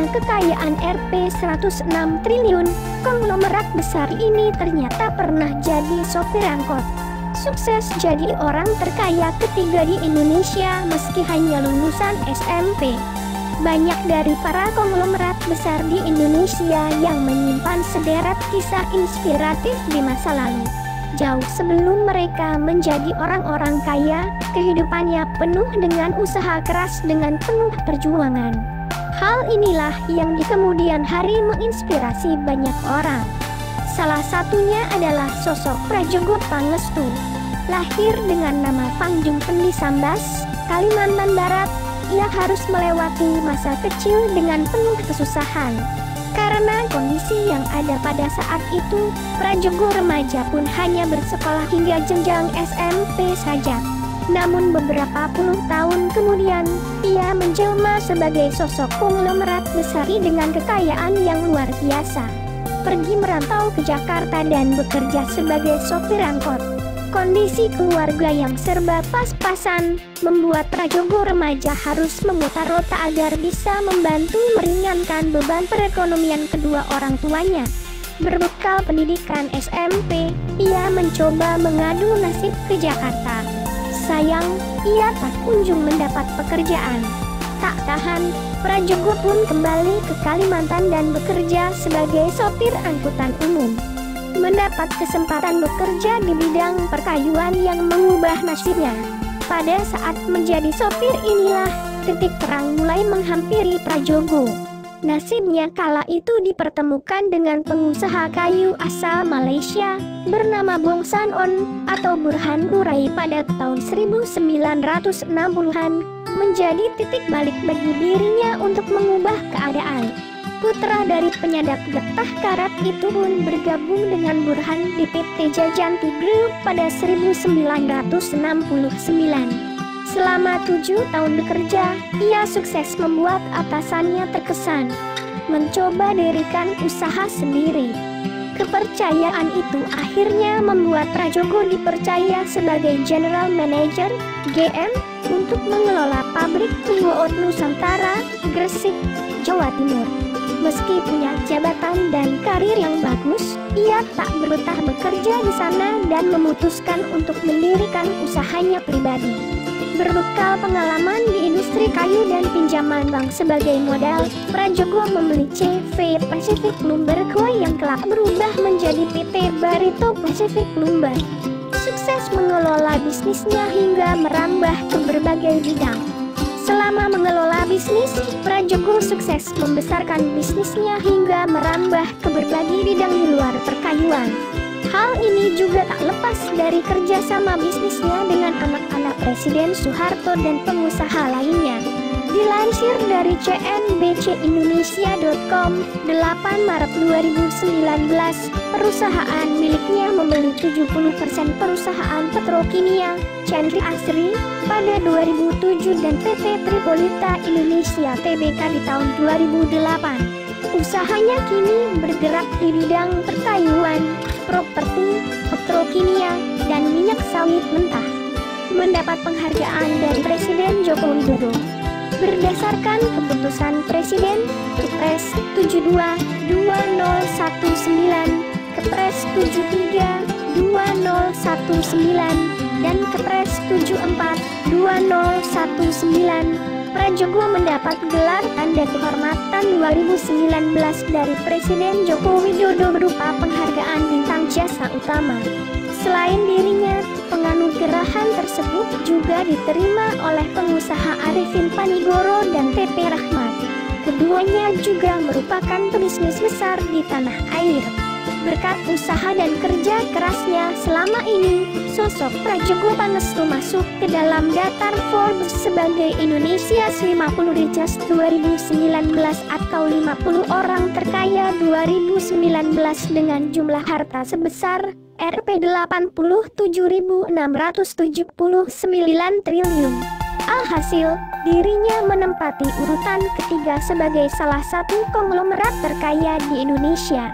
dengan kekayaan Rp106 triliun, konglomerat besar ini ternyata pernah jadi sopir angkot. Sukses jadi orang terkaya ketiga di Indonesia meski hanya lulusan SMP. Banyak dari para konglomerat besar di Indonesia yang menyimpan sederet kisah inspiratif di masa lalu. Jauh sebelum mereka menjadi orang-orang kaya, kehidupannya penuh dengan usaha keras dengan penuh perjuangan. Hal inilah yang di kemudian hari menginspirasi banyak orang. Salah satunya adalah sosok Prajogo Pangestu. Lahir dengan nama Pangjung Pendi Sambas, Kalimantan Barat, ia harus melewati masa kecil dengan penuh kesusahan. Karena kondisi yang ada pada saat itu, Prajogo remaja pun hanya bersekolah hingga jenjang SMP saja. Namun beberapa puluh tahun kemudian, ia menjelma sebagai sosok konglomerat besar dengan kekayaan yang luar biasa. Pergi merantau ke Jakarta dan bekerja sebagai sopir angkot. Kondisi keluarga yang serba pas-pasan membuat Prajogo remaja harus memutar otak agar bisa membantu meringankan beban perekonomian kedua orang tuanya. Berbekal pendidikan SMP, ia mencoba mengadu nasib ke Jakarta. Sayang, ia tak kunjung mendapat pekerjaan. Tak tahan, Prajogo pun kembali ke Kalimantan dan bekerja sebagai sopir angkutan umum. Mendapat kesempatan bekerja di bidang perkayuan yang mengubah nasibnya. Pada saat menjadi sopir inilah titik terang mulai menghampiri Prajogo. Nasibnya kala itu dipertemukan dengan pengusaha kayu asal Malaysia bernama Bong San On atau Burhan Nurai pada tahun 1960-an, menjadi titik balik bagi dirinya untuk mengubah keadaan. Putra dari penyadap getah karat itu pun bergabung dengan Burhan di PT Jajanti Group pada 1969. Selama 7 tahun bekerja, ia sukses membuat atasannya terkesan. Mencoba dirikan usaha sendiri. Kepercayaan itu akhirnya membuat Prajogo dipercaya sebagai General Manager (GM) untuk mengelola pabrik Tunggoot Nusantara, Gresik, Jawa Timur. Meski punya jabatan dan karir yang bagus, ia tak betah bekerja di sana dan memutuskan untuk mendirikan usahanya pribadi. Berbekal pengalaman di industri kayu dan pinjaman bank sebagai modal, Prajogo membeli CV Pacific Lumber Co yang kelak berubah menjadi PT Barito Pacific Lumber. Sukses mengelola bisnisnya hingga merambah ke berbagai bidang. Selama mengelola bisnis, Prajogo sukses membesarkan bisnisnya hingga merambah ke berbagai bidang di luar perkayuan. Hal ini juga tak lepas dari kerjasama bisnisnya dengan anak-anak Presiden Soeharto dan pengusaha lainnya. Dilansir dari cnbcindonesia.com, 8 Maret 2019, perusahaan miliknya membeli 70% perusahaan petrokimia Chandri Asri pada 2007 dan PT Tripolita Indonesia Tbk di tahun 2008. Usahanya kini bergerak di bidang perkayuan, properti, petrokimia, dan minyak sawit mentah. Mendapat penghargaan dari Presiden Joko Widodo. Berdasarkan keputusan Presiden Kepres 72-2019, Kepres 73-2019, dan Kepres 74-2019, Prajogo mendapat gelar Tanda Kehormatan 2019 dari Presiden Joko Widodo berupa penghargaan Bintang Jasa Utama. Selain dirinya, penganugerahan tersebut juga diterima oleh pengusaha Arifin Panigoro dan TP Rahmat. Keduanya juga merupakan pebisnis besar di tanah air. Berkat usaha dan kerja kerasnya selama ini, sosok Prajogo Pangestu masuk ke dalam daftar Forbes sebagai Indonesia's 50 Richest 2019 atau 50 orang terkaya 2019 dengan jumlah harta sebesar Rp87.679 triliun. Alhasil, dirinya menempati urutan ketiga sebagai salah satu konglomerat terkaya di Indonesia.